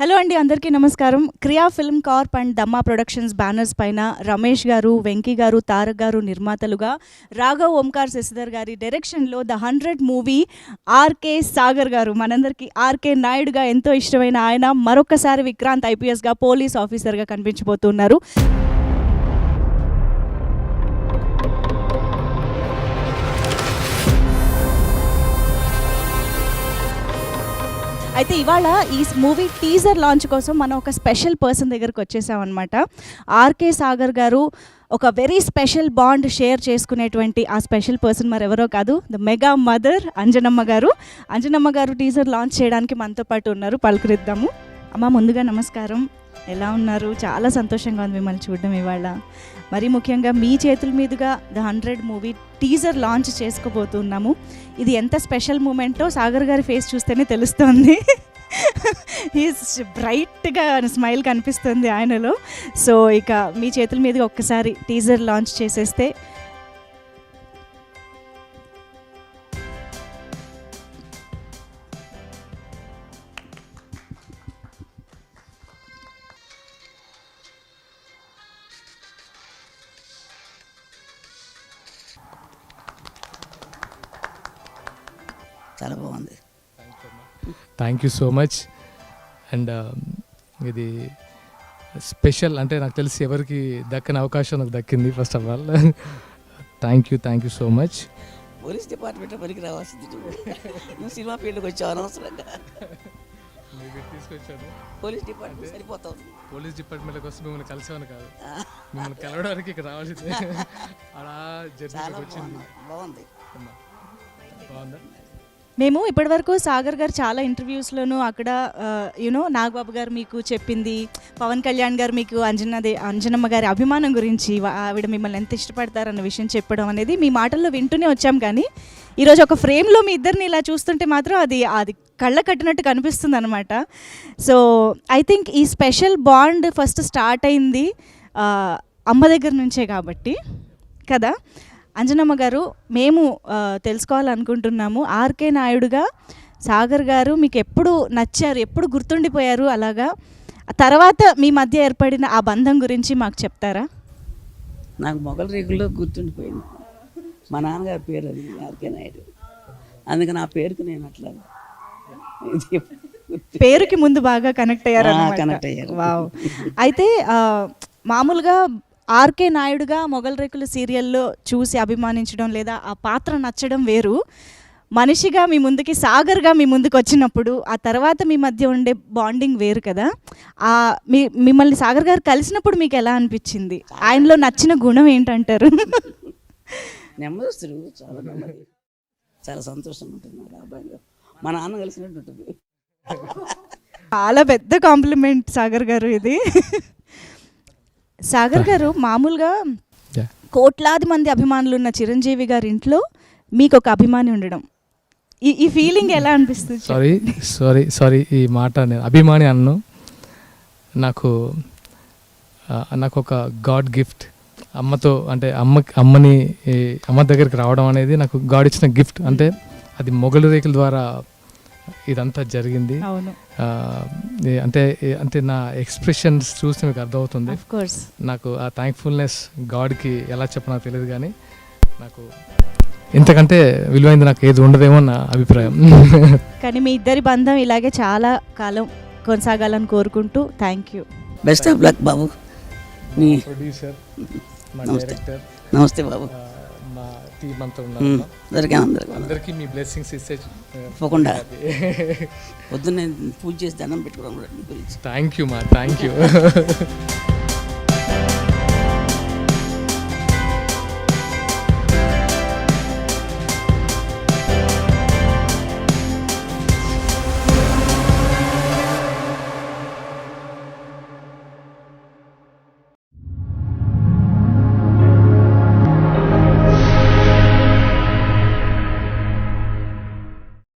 Hello అండి, అందరికీ నమస్కారం. Kriya film corp and Dhamma productions banners పైన రమేష్ గారు, వెంకీ గారు, తారక్ గారు నిర్మాతలుగా, రాఘవ్ ఓంకార్ శశిధర్ గారి డైరెక్షన్లో ద 100 మూవీ ఆర్కే సాగర్ గారు, మనందరికీ ఆర్కే నాయుడుగా ఎంతో ఇష్టమైన ఆయన మరొకసారి విక్రాంత్ ఐపీఎస్గా పోలీస్ ఆఫీసర్గా కనిపించబోతున్నారు. అయితే ఇవాళ ఈ మూవీ టీజర్ లాంచ్ కోసం మనం ఒక స్పెషల్ పర్సన్ దగ్గరకు వచ్చేసామన్నమాట. ఆర్కే సాగర్ గారు ఒక వెరీ స్పెషల్ బాండ్ షేర్ చేసుకునేటువంటి ఆ స్పెషల్ పర్సన్ మరెవరో కాదు, ద మెగా మదర్ అంజనమ్మ గారు. అంజనమ్మ గారు టీజర్ లాంచ్ చేయడానికి మనతో పాటు ఉన్నారు, పలుకరిద్దాము. అమ్మ, ముందుగా నమస్కారం. ఎలా ఉన్నారు? చాలా సంతోషంగా ఉంది మిమ్మల్ని చూడడం ఇవాళ. మరీ ముఖ్యంగా మీ చేతుల మీదుగా ద 100 మూవీ టీజర్ లాంచ్ చేసుకోబోతున్నాము. ఇది ఎంత స్పెషల్ మూమెంటో సాగర్ గారి ఫేస్ చూస్తేనే తెలుస్తుంది. హీస్ బ్రైట్గా స్మైల్ కనిపిస్తుంది ఆయనలో. సో ఇక మీ చేతుల మీదుగా ఒక్కసారి టీజర్ లాంచ్ చేసేస్తే. చాలా బాగుంది. Thank you so much. And ఇది స్పెషల్ అంటే నాకు తెలిసి ఎవరికి దక్కని అవకాశం నాకు దక్కింది. First of all thank you so much. Police department పనికి రావాల్సింది నువ్వు సినిమా ఫీల్డ్కి వచ్చావు అనవసరంగా. తీసుకొచ్చాను పోలీస్ డిపార్ట్మెంట్ సరిపోతావు. పోలీస్ డిపార్ట్మెంట్కి వస్తే మిమ్మల్ని కలిసేవాను కాదు, మిమ్మల్ని కలవడానికి ఇక్కడ రావాల్సింది. అలా జర్నీ వచ్చింది. బాగుంది. బాగుందా? మేము ఇప్పటివరకు సాగర్ గారు చాలా ఇంటర్వ్యూస్లోనూ అక్కడ నాగబాబు గారు మీకు చెప్పింది, పవన్ కళ్యాణ్ గారు మీకు అంజనమ్మ గారి అభిమానం గురించి, ఆవిడ మిమ్మల్ని ఎంత ఇష్టపడతారన్న విషయం చెప్పడం అనేది మీ మాటల్లో వింటూనే వచ్చాం. కానీ ఈరోజు ఒక ఫ్రేమ్లో మీ ఇద్దరిని ఇలా చూస్తుంటే మాత్రం అది కళ్ళ కట్టినట్టు కనిపిస్తుంది అనమాట. సో ఐ థింక్ ఈ స్పెషల్ బాండ్ ఫస్ట్ స్టార్ట్ అయింది అమ్మ దగ్గర నుంచే కాబట్టి కదా. అంజనమ్మ గారు, మేము తెలుసుకోవాలనుకుంటున్నాము, ఆర్కే నాయుడుగా సాగర్ గారు మీకు ఎప్పుడు నచ్చారు, ఎప్పుడు గుర్తుండిపోయారు, అలాగా తర్వాత మీ మధ్య ఏర్పడిన ఆ బంధం గురించి మాకు చెప్తారా? నాకు మొగల రేకుల్లో గుర్తుండిపోయింది. మా నాన్నగారి పేరు అది ఆర్కే నాయుడు. అందుకని ఆ పేరుకి నేను అట్లా పేరుకి ముందు బాగా కనెక్ట్ అయ్యారు. వావ్. అయితే మామూలుగా ఆర్కే నాయుడుగా మొగల్ రేకులు సీరియల్లో చూసి అభిమానించడం లేదా ఆ పాత్ర నచ్చడం వేరు, మనిషిగా మీ ముందుకి సాగర్గా మీ ముందుకు వచ్చినప్పుడు ఆ తర్వాత మీ మధ్య ఉండే బాండింగ్ వేరు కదా. మిమ్మల్ని సాగర్ గారు కలిసినప్పుడు మీకు ఎలా అనిపించింది? ఆయనలో నచ్చిన గుణం ఏంటంటారు? నెమ్మదిస్తుడు, చాలా నెమ్మది, చాలా సంతోషం ఉంటుంది. అబ్బాయిలో మా నాన్న కలిసినట్టు ఉంటుంది. చాలా పెద్ద కాంప్లిమెంట్ సాగర్ గారు ఇది. సాగర్ గారు, మామూలుగా కోట్లాది మంది అభిమానులు ఉన్న చిరంజీవి గారి ఇంట్లో మీకు ఒక అభిమాని ఉండడం, ఈ ఫీలింగ్ ఎలా అనిపిస్తుంది? సారీ ఈ మాట నేను అభిమాని అన్ను. నాకు ఒక గాడ్ గిఫ్ట్. అమ్మతో అంటే అమ్మ దగ్గరికి రావడం అనేది నాకు గాడ్ ఇచ్చిన గిఫ్ట్. అంటే అది మొగలు రేకుల ద్వారా ఇదంతా జరిగింది. అంటే నా ఎక్స్ప్రెషన్స్ చూస్తే మీకు అర్థమవుతుంది. నాకు ఆ థ్యాంక్ఫుల్నెస్ గాడ్కి ఎలా చెప్పనో తెలియదు, కానీ నాకు ఇంతకంటే విలువైంది నాకు ఏది ఉండదేమో నా అభిప్రాయం. కానీ మీ ఇద్దరి బంధం ఇలాగే చాలా కాలం కొనసాగాలని కోరుకుంటూ thank you. Best of luck Babu. Me producer, మా డైరెక్టర్, నమస్తే బాబు, మా టీం అంతా ఉన్నారు. అందరికీ మీ బ్లెస్సింగ్స్ ఇస్తే పోకుండా పొద్దున్న పూజ చేసి దండం పెట్టుకోవడం. Thank you.